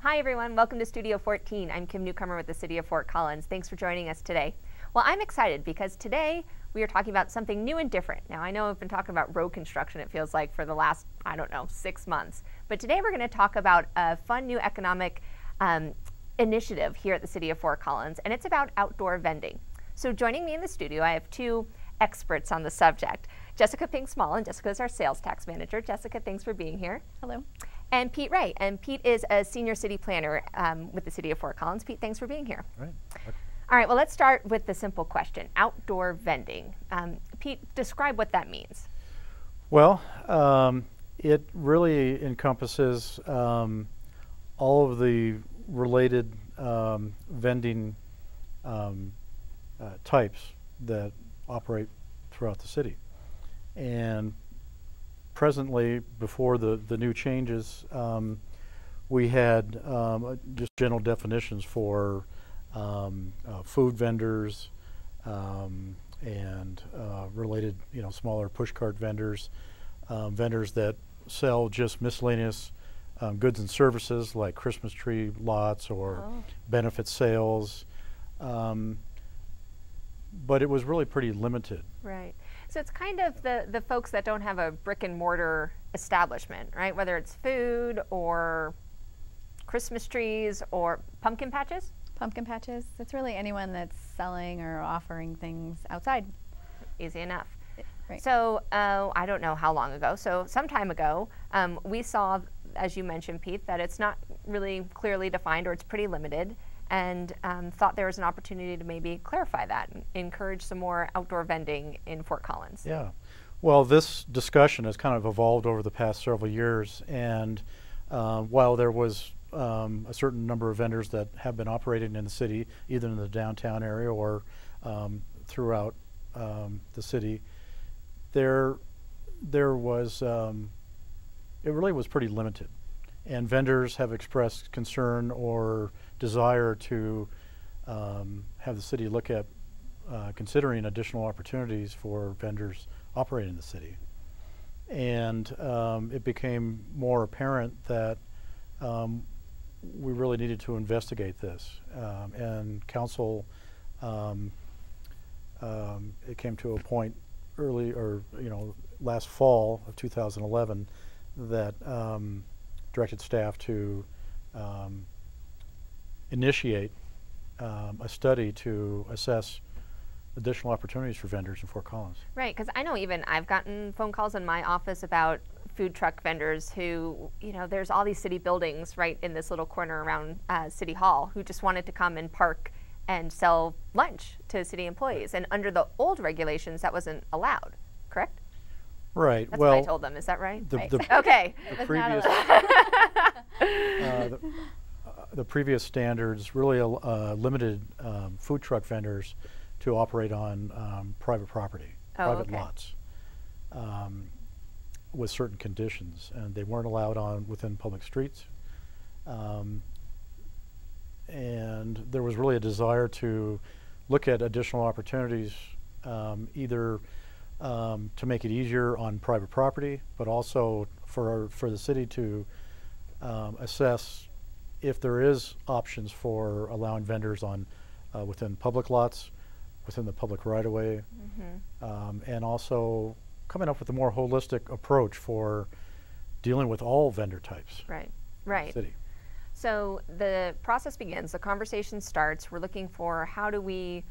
Hi everyone, welcome to Studio 14. I'm Kim Newcomer with the City of Fort Collins. Thanks for joining us today. Well, I'm excited because today we are talking about something new and different. Now, I know I've been talking about road construction, it feels like, for the last, 6 months. But today we're going to talk about a fun new economic initiative here at the City of Fort Collins, and it's about outdoor vending. So joining me in the studio, I have two experts on the subject. Jessica Pink-Small, and Jessica is our sales tax manager. Jessica, thanks for being here. Hello. And Pete Ray, and Pete is a senior city planner with the City of Fort Collins. Pete, thanks for being here. Right. All right, well, let's start with the simple question, outdoor vending. Pete, describe what that means. Well, it really encompasses all of the related vending types that operate throughout the city. And presently, before the new changes, we had just general definitions for food vendors and related, smaller pushcart vendors, vendors that sell just miscellaneous goods and services like Christmas tree lots or benefit sales. But it was really pretty limited. Right. So it's kind of the folks that don't have a brick and mortar establishment, right? Whether it's food or Christmas trees or pumpkin patches? Pumpkin patches. It's really anyone that's selling or offering things outside. Easy enough. Right. So I don't know how long ago, so some time ago, we saw, as you mentioned, Pete, that it's not really clearly defined or it's pretty limited, and thought there was an opportunity to maybe clarify that and encourage some more outdoor vending in Fort Collins. Yeah. Well, this discussion has kind of evolved over the past several years, and while there was a certain number of vendors that have been operating in the city, either in the downtown area or throughout the city, there was, it really was pretty limited. And vendors have expressed concern or desire to have the city look at considering additional opportunities for vendors operating in the city. And it became more apparent that we really needed to investigate this. And council, it came to a point early, or last fall of 2011, that directed staff to initiate a study to assess additional opportunities for vendors in Fort Collins. Right, because I know even I've gotten phone calls in my office about food truck vendors who, there's all these city buildings right in this little corner around City Hall who just wanted to come and park and sell lunch to city employees. And under the old regulations, that wasn't allowed, correct? Right. That's well, what I told them. Is that right? The, Right. the, okay. the previous the previous standards really limited food truck vendors to operate on private property, private lots, with certain conditions, and they weren't allowed on within public streets. And there was really a desire to look at additional opportunities, either to make it easier on private property, but also for the city to assess if there is options for allowing vendors on within public lots, within the public right-of-way, and also coming up with a more holistic approach for dealing with all vendor types. Right, in right. the city. So the process begins, the conversation starts, we're looking for how do we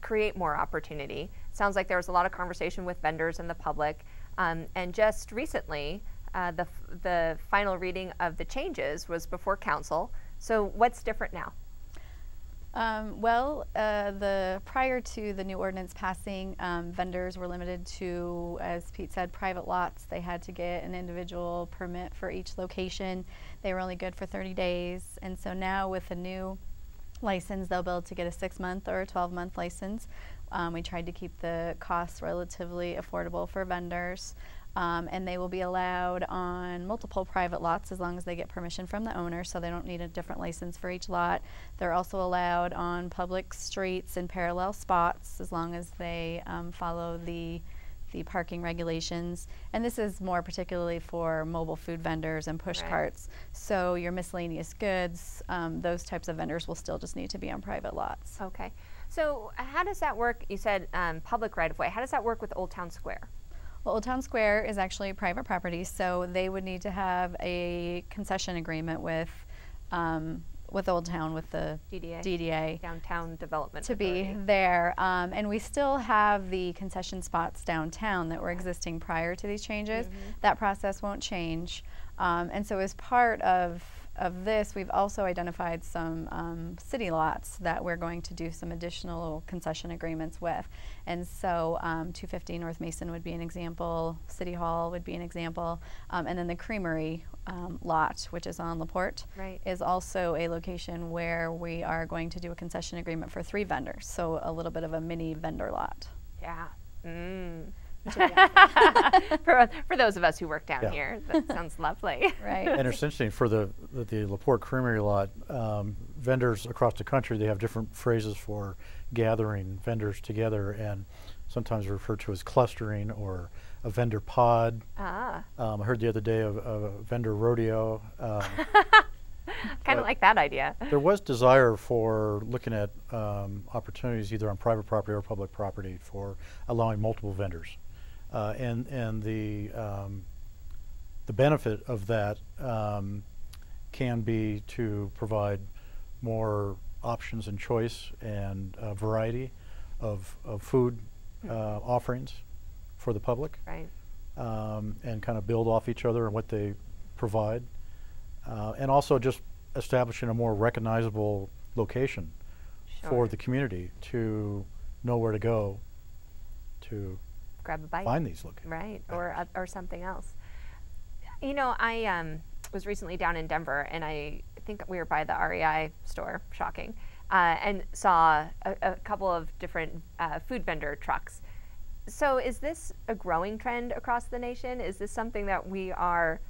create more opportunity. It sounds like there was a lot of conversation with vendors and the public, and just recently the final reading of the changes was before council. So what's different now? Prior to the new ordinance passing, vendors were limited to, as Pete said, private lots. They had to get an individual permit for each location. They were only good for 30 days. And so now with the new license, they'll be able to get a 6-month or a 12-month license. We tried to keep the costs relatively affordable for vendors. And they will be allowed on multiple private lots as long as they get permission from the owner, so they don't need a different license for each lot. They're also allowed on public streets in parallel spots as long as they follow the the parking regulations, and this is more particularly for mobile food vendors and push carts. So your miscellaneous goods, those types of vendors will still just need to be on private lots. Okay. So how does that work? You said public right-of-way. How does that work with Old Town Square? Well, Old Town Square is actually private property, so they would need to have a concession agreement with Old Town, with the DDA. Downtown Development to Authority. be there. And we still have the concession spots downtown that were existing prior to these changes. That process won't change. And so as part of this, we've also identified some city lots that we're going to do some additional concession agreements with. And so 250 North Mason would be an example, City Hall would be an example, and then the Creamery lot, which is on LaPorte, is also a location where we are going to do a concession agreement for 3 vendors, so a little bit of a mini vendor lot. Yeah. For those of us who work down here, that sounds lovely. Right. And it's interesting for the LaPorte Creamery lot, vendors across the country, they have different phrases for gathering vendors together, and sometimes referred to as clustering or a vendor pod. I heard the other day of a vendor rodeo. Kind of like that idea. There was desire for looking at opportunities either on private property or public property for allowing multiple vendors. And the benefit of that can be to provide more options and choice and variety of food offerings for the public, and kind of build off each other and what they provide, and also just establishing a more recognizable location for the community to know where to go to grab a bite, find these locations. Right, or something else. You know, I was recently down in Denver, and I think we were by the REI store, shocking, and saw a couple of different food vendor trucks. So is this a growing trend across the nation? Is this something that we are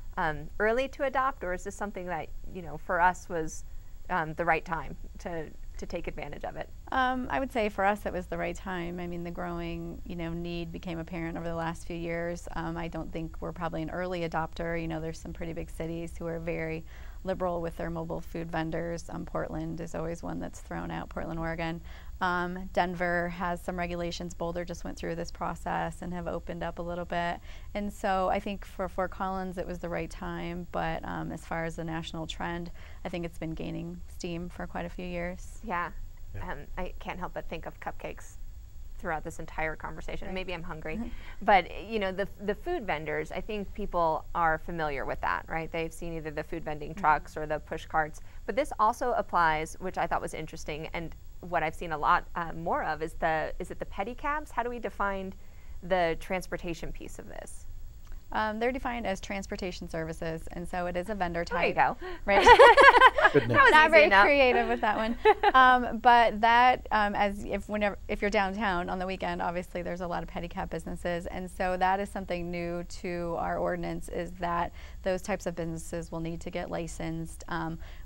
early to adopt, or is this something that, you know, for us was the right time to take advantage of it? I would say for us it was the right time. I mean, the growing, you know, need became apparent over the last few years. I don't think we're probably an early adopter. You know, there's some pretty big cities who are very liberal with their mobile food vendors. Portland is always one that's thrown out, Portland, Oregon. Denver has some regulations. Boulder just went through this process and have opened up a little bit. And so I think for Fort Collins it was the right time, but as far as the national trend, I think it's been gaining steam for quite a few years. Yeah. I can't help but think of cupcakes throughout this entire conversation. Maybe I'm hungry. But you know, the food vendors, I think people are familiar with that, right? They've seen either the food vending trucks or the push carts. But this also applies, which I thought was interesting, and what I've seen a lot more of is it the pedicabs? How do we define the transportation piece of this? They're defined as transportation services, and so it is a vendor type. There you go. Right. Good name. Not very creative with that one. But that, if you're downtown on the weekend, obviously there's a lot of pedicab businesses, and so that is something new to our ordinance, is that those types of businesses will need to get licensed,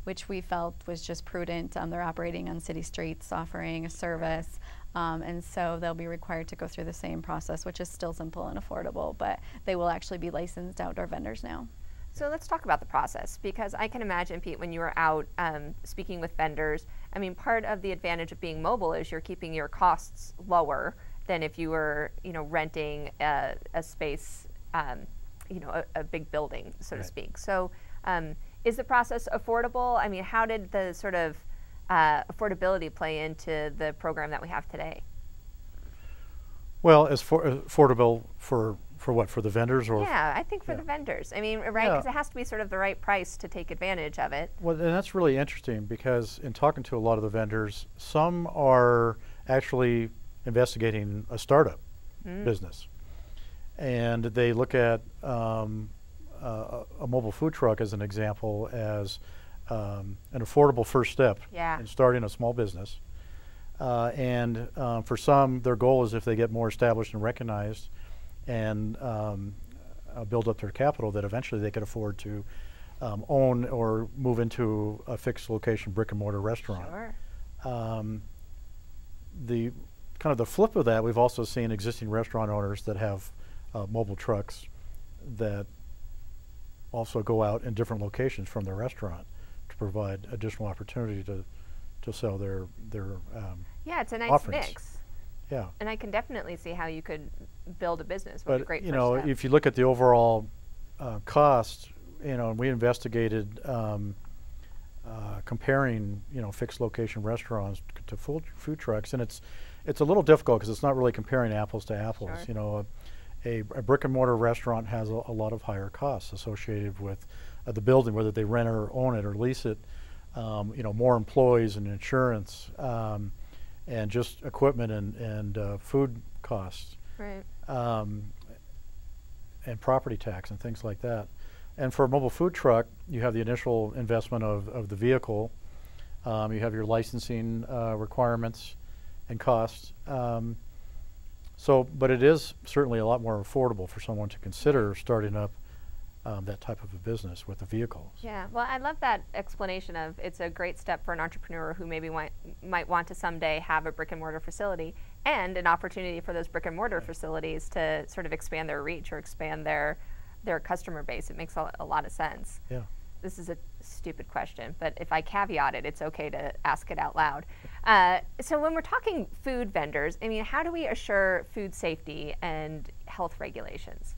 which we felt was just prudent. They're operating on city streets, offering a service. And so they'll be required to go through the same process, which is still simple and affordable, but they will actually be licensed outdoor vendors now. So let's talk about the process, because I can imagine, Pete, when you were out speaking with vendors, I mean, part of the advantage of being mobile is you're keeping your costs lower than if you were, you know, renting a space, you know, a big building, so to speak. So is the process affordable? I mean, how did the sort of affordability play into the program that we have today? Well, as affordable for what? For the vendors, or? Yeah, I think for the vendors. I mean, right? Because it has to be sort of the right price to take advantage of it. Well, and that's really interesting, because in talking to a lot of the vendors, some are actually investigating a startup business, and they look at a mobile food truck as an example as an affordable first step in starting a small business. And for some, their goal is, if they get more established and recognized and build up their capital, that eventually they could afford to own or move into a fixed location brick and mortar restaurant. The kind of the flip of that, we've also seen existing restaurant owners that have mobile trucks that also go out in different locations from their restaurant to provide additional opportunity to sell their yeah, it's a nice offerings. mix. Yeah. And I can definitely see how you could build a business. What a But great you first know, step. if you look at the overall cost, you know, and we investigated comparing, you know, fixed location restaurants to food trucks, and it's a little difficult because it's not really comparing apples to apples. Sure. You know, a brick and mortar restaurant has a lot of higher costs associated with the building, whether they rent or own it or lease it. You know, more employees and insurance, and just equipment and food costs. Right. And property tax and things like that. And for a mobile food truck, you have the initial investment of the vehicle. You have your licensing requirements and costs. But it is certainly a lot more affordable for someone to consider starting up that type of a business with the vehicles. Yeah, well, I love that explanation of it's a great step for an entrepreneur who maybe might want to someday have a brick and mortar facility, and an opportunity for those brick and mortar facilities to sort of expand their reach or expand their customer base. It makes a lot of sense. Yeah. This is a stupid question, but if I caveat it, it's okay to ask it out loud. So when we're talking food vendors, I mean, how do we assure food safety and health regulations?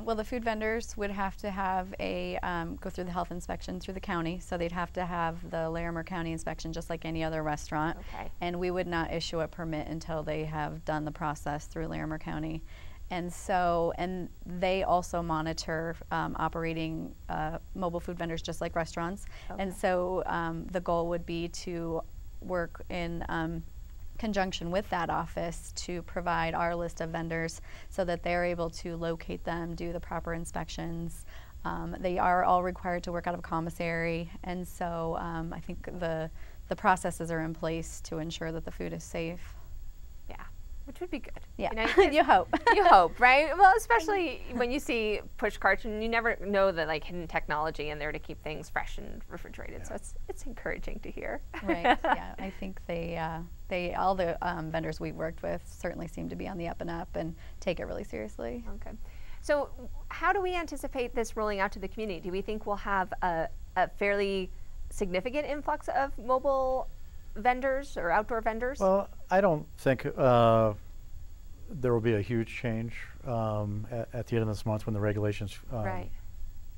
Well, the food vendors would have to have go through the health inspection through the county, so they'd have to have the Larimer County inspection just like any other restaurant. Okay. And we would not issue a permit until they have done the process through Larimer County. And they also monitor operating mobile food vendors just like restaurants. Okay. And so the goal would be to work in conjunction with that office to provide our list of vendors so that they're able to locate them, do the proper inspections. They are all required to work out of a commissary, and so I think the processes are in place to ensure that the food is safe. Yeah, which would be good. Yeah, You know, you hope. You hope, right? Well, especially when you see push carts and you never know the like hidden technology in there to keep things fresh and refrigerated. Yeah. So it's encouraging to hear. Right. Yeah, I think all the vendors we've worked with certainly seem to be on the up and up and take it really seriously. Okay. So how do we anticipate this rolling out to the community? Do we think we'll have a fairly significant influx of mobile vendors or outdoor vendors? Well, I don't think there will be a huge change at the end of this month when the regulations Right.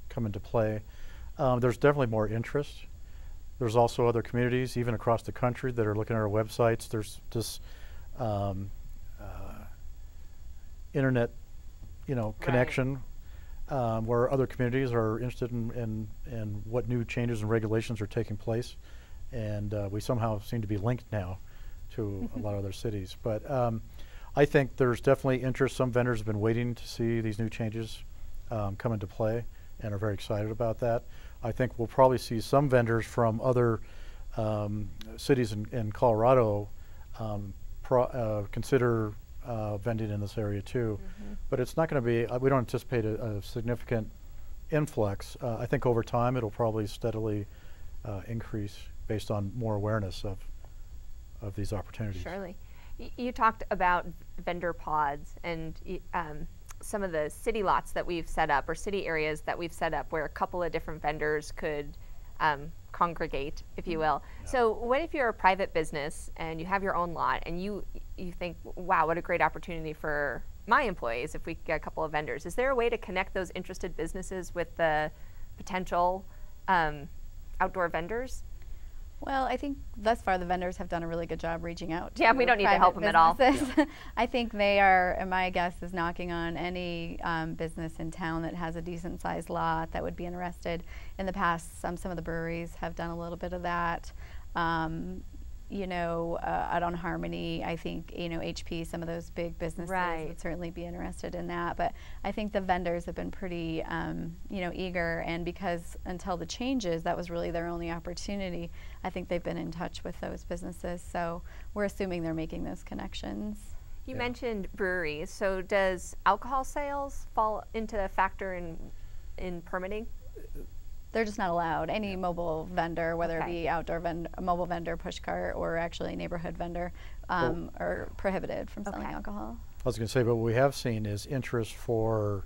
come into play. There's definitely more interest. There's also other communities, even across the country, that are looking at our websites. There's this internet, connection where other communities are interested in what new changes and regulations are taking place, and we somehow seem to be linked now to a lot of other cities. But I think there's definitely interest. Some vendors have been waiting to see these new changes come into play and are very excited about that. I think we'll probably see some vendors from other cities in Colorado consider vending in this area too. Mm-hmm. But it's not going to be, we don't anticipate a significant influx. I think over time it'll probably steadily increase based on more awareness of these opportunities. Surely. You talked about vendor pods and some of the city lots that we've set up, or city areas that we've set up, where a couple of different vendors could congregate, if you will. Yeah. So what if you're a private business and you have your own lot and you think, wow, what a great opportunity for my employees if we could get a couple of vendors. Is there a way to connect those interested businesses with the potential outdoor vendors? Well, I think thus far the vendors have done a really good job reaching out to Yeah, we don't need to help them at all. businesses. Yeah. I think they are, and my guess is, knocking on any business in town that has a decent sized lot that would be interested. In the past, some of the breweries have done a little bit of that. Out on Harmony, I think, HP, some of those big businesses Right. would certainly be interested in that. But I think the vendors have been pretty, eager, and because until the changes, that was really their only opportunity. I think they've been in touch with those businesses, so we're assuming they're making those connections. You Yeah. mentioned breweries, so does alcohol sales fall into a factor in permitting? They're just not allowed. Any mobile vendor, whether Okay. it be outdoor mobile vendor, push cart, or actually neighborhood vendor, are prohibited from selling Okay. alcohol. was going to say, but what we have seen is interest for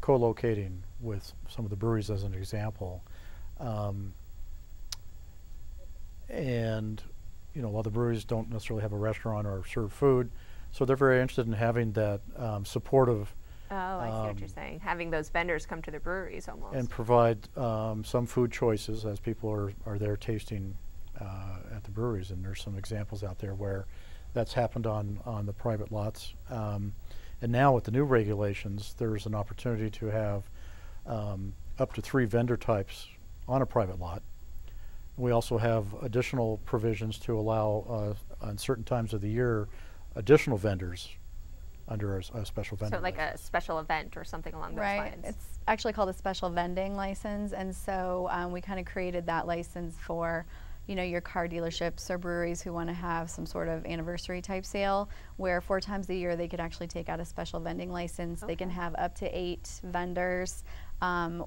co-locating with some of the breweries as an example. And you know, while the breweries don't necessarily have a restaurant or serve food, so they're very interested in having that supportive. Oh, I see what you're saying. Having those vendors come to the breweries almost. And provide some food choices as people are there tasting at the breweries. And there's some examples out there where that's happened on the private lots. And now with the new regulations, there's an opportunity to have up to 3 vendor types on a private lot. We also have additional provisions to allow on certain times of the year additional vendors under a special vendor So like license. a special event or something along those lines. It's actually called a special vending license, and so we kind of created that license for, you know, your car dealerships or breweries who want to have some sort of anniversary type sale, where 4 times a year they could actually take out a special vending license. They can have up to 8 vendors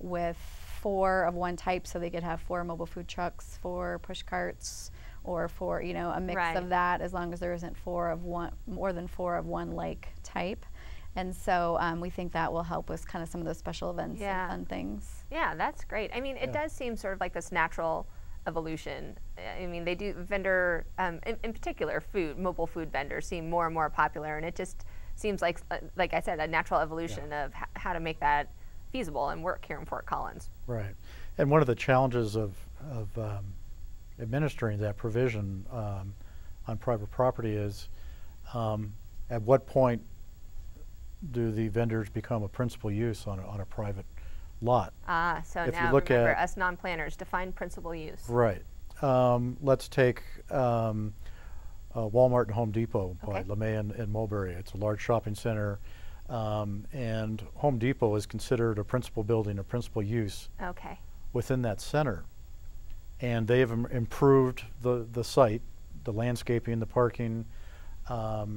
with 4 of one type, so they could have 4 mobile food trucks, 4 push carts, or 4, you know, a mix of that, as long as there isn't more than 4 of one like type. And so we think that will help with kind of some of those special events and fun things. Yeah, that's great. I mean, it does seem sort of like this natural evolution. I mean, they do vendor, in particular, mobile food vendors seem more and more popular, and it just seems like I said, a natural evolution of how to make that feasible and work here in Fort Collins. Right. And one of the challenges of administering that provision on private property is at what point do the vendors become a principal use on a private lot? So if now you look remember, at us non-planners, define principal use. Right. Let's take Walmart and Home Depot by LeMay and Mulberry. It's a large shopping center, and Home Depot is considered a principal building, a principal use within that center. And they have improved the site, the landscaping, the parking, but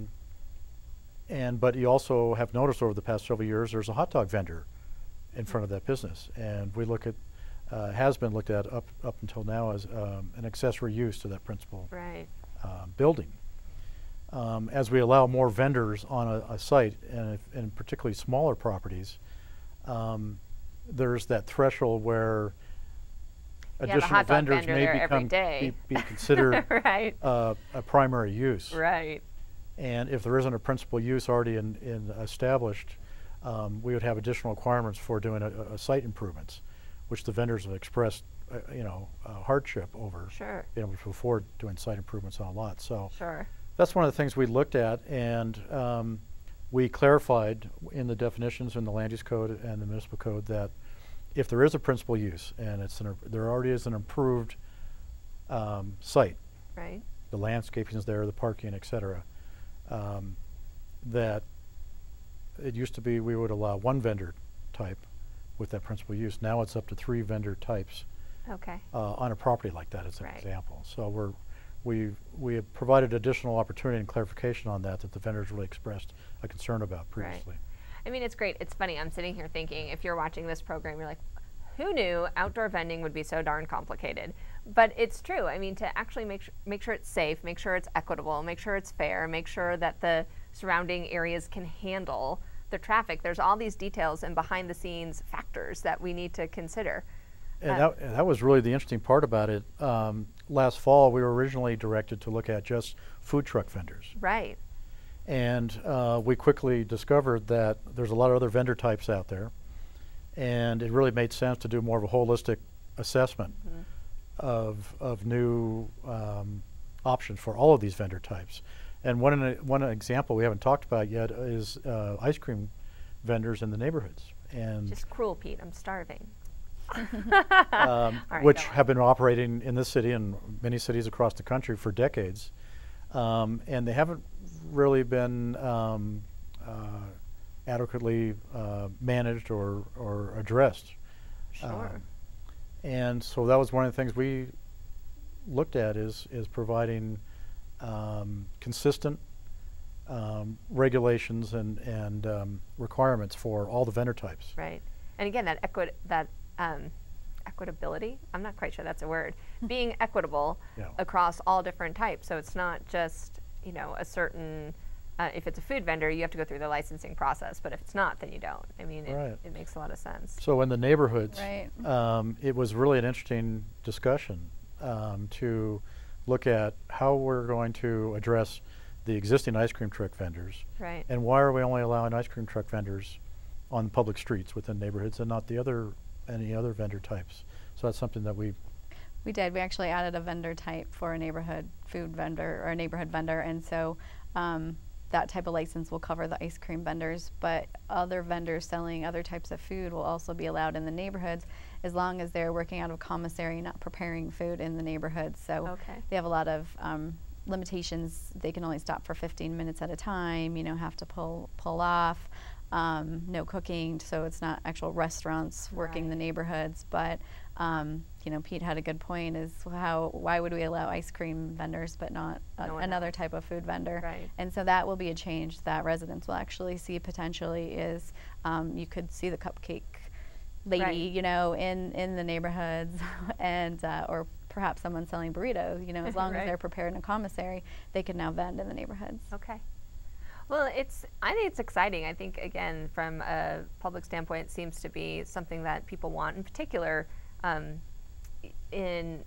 you also have noticed over the past several years there's a hot dog vendor in front of that business, and we look at has been looked at up until now as an accessory use to that principal building. As we allow more vendors on a site, and particularly smaller properties, there's that threshold where additional vendors may be considered a primary use. Right. And if there isn't a principal use already established, we would have additional requirements for doing a site improvements, which the vendors have expressed, hardship over being able to afford doing site improvements on a lot. So that's one of the things we looked at, and we clarified in the definitions in the land use code and the municipal code that if there is a principal use and there already is an improved site, the landscaping is there, the parking, et cetera, that it used to be we would allow 1 vendor type with that principal use. Now it's up to 3 vendor types on a property like that as an example. So we have provided additional opportunity and clarification on that the vendors really expressed a concern about previously. I mean, it's great. It's funny. I'm sitting here thinking, if you're watching this program, you're like, who knew outdoor vending would be so darn complicated? But it's true. I mean, to actually make sure it's safe, make sure it's equitable, make sure it's fair, make sure that the surrounding areas can handle the traffic. There's all these details and behind the scenes factors that we need to consider. And that was really the interesting part about it. Last fall, we were originally directed to look at just food truck vendors. Right. And we quickly discovered that there's a lot of other vendor types out there, and it really made sense to do more of a holistic assessment of new options for all of these vendor types. And one example we haven't talked about yet is ice cream vendors in the neighborhoods. And just cruel, Pete. I'm starving. Which have been operating in this city and many cities across the country for decades. And they haven't really been adequately managed or addressed. And so that was one of the things we looked at is providing consistent regulations and requirements for all the vendor types. Right. And again, that equitability, I'm not quite sure that's a word, being equitable across all different types. So it's not just, a certain if it's a food vendor, you have to go through the licensing process, but if it's not, then you don't. I mean, Right. it makes a lot of sense. So in the neighborhoods, Right. it was really an interesting discussion to look at how we're going to address the existing ice cream truck vendors. Right. And why are we only allowing ice cream truck vendors on public streets within neighborhoods and not any other vendor types? So that's something that we did. We actually added a vendor type for a neighborhood food vendor or a neighborhood vendor, and so that type of license will cover the ice cream vendors, but other vendors selling other types of food will also be allowed in the neighborhoods as long as they're working out of commissary, not preparing food in the neighborhoods. So Okay. they have a lot of limitations. They can only stop for 15 minutes at a time, have to pull off, no cooking, so it's not actual restaurants working the neighborhoods. But Pete had a good point, is why would we allow ice cream vendors but not another type of food vendor? Right. And so that will be a change that residents will actually see potentially is you could see the cupcake lady, in the neighborhoods, and or perhaps someone selling burritos, as long as they're prepared in a commissary, they can now vend in the neighborhoods. Okay. Well, I think it's exciting. I think, again, from a public standpoint, it seems to be something that people want, in particular in,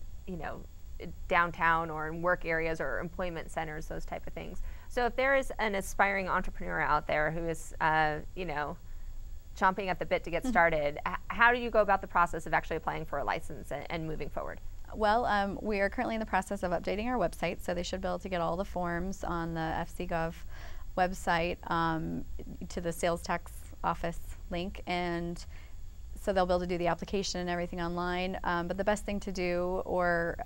downtown or in work areas or employment centers, those type of things. So if there is an aspiring entrepreneur out there who is, chomping at the bit to get started, how do you go about the process of actually applying for a license and moving forward? Well, we are currently in the process of updating our website, so they should be able to get all the forms on the FC.gov website to the sales tax office link, and so they'll be able to do the application and everything online. But the best thing to do,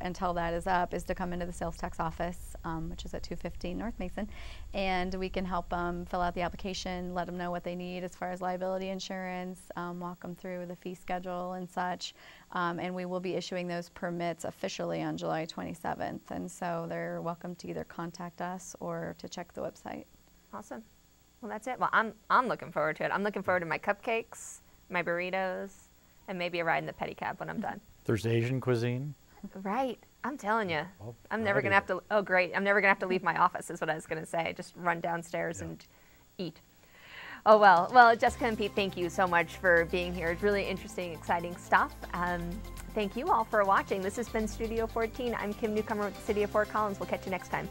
until that is up, is to come into the sales tax office, which is at 215 North Mason, and we can help them fill out the application, let them know what they need as far as liability insurance, walk them through the fee schedule and such, and we will be issuing those permits officially on July 27th, and so they're welcome to either contact us or to check the website. Awesome. Well, that's it. Well, I'm looking forward to it. I'm looking forward to my cupcakes, my burritos, and maybe a ride in the pedicab when I'm done. There's Asian cuisine. Right. I'm telling you. Well, I'm never going to have to, oh great, I'm never going to have to leave my office is what I was going to say. Just run downstairs and eat. Oh, well, Jessica and Pete, thank you so much for being here. It's really interesting, exciting stuff. Thank you all for watching. This has been Studio 14. I'm Kim Newcomer with the City of Fort Collins. We'll catch you next time.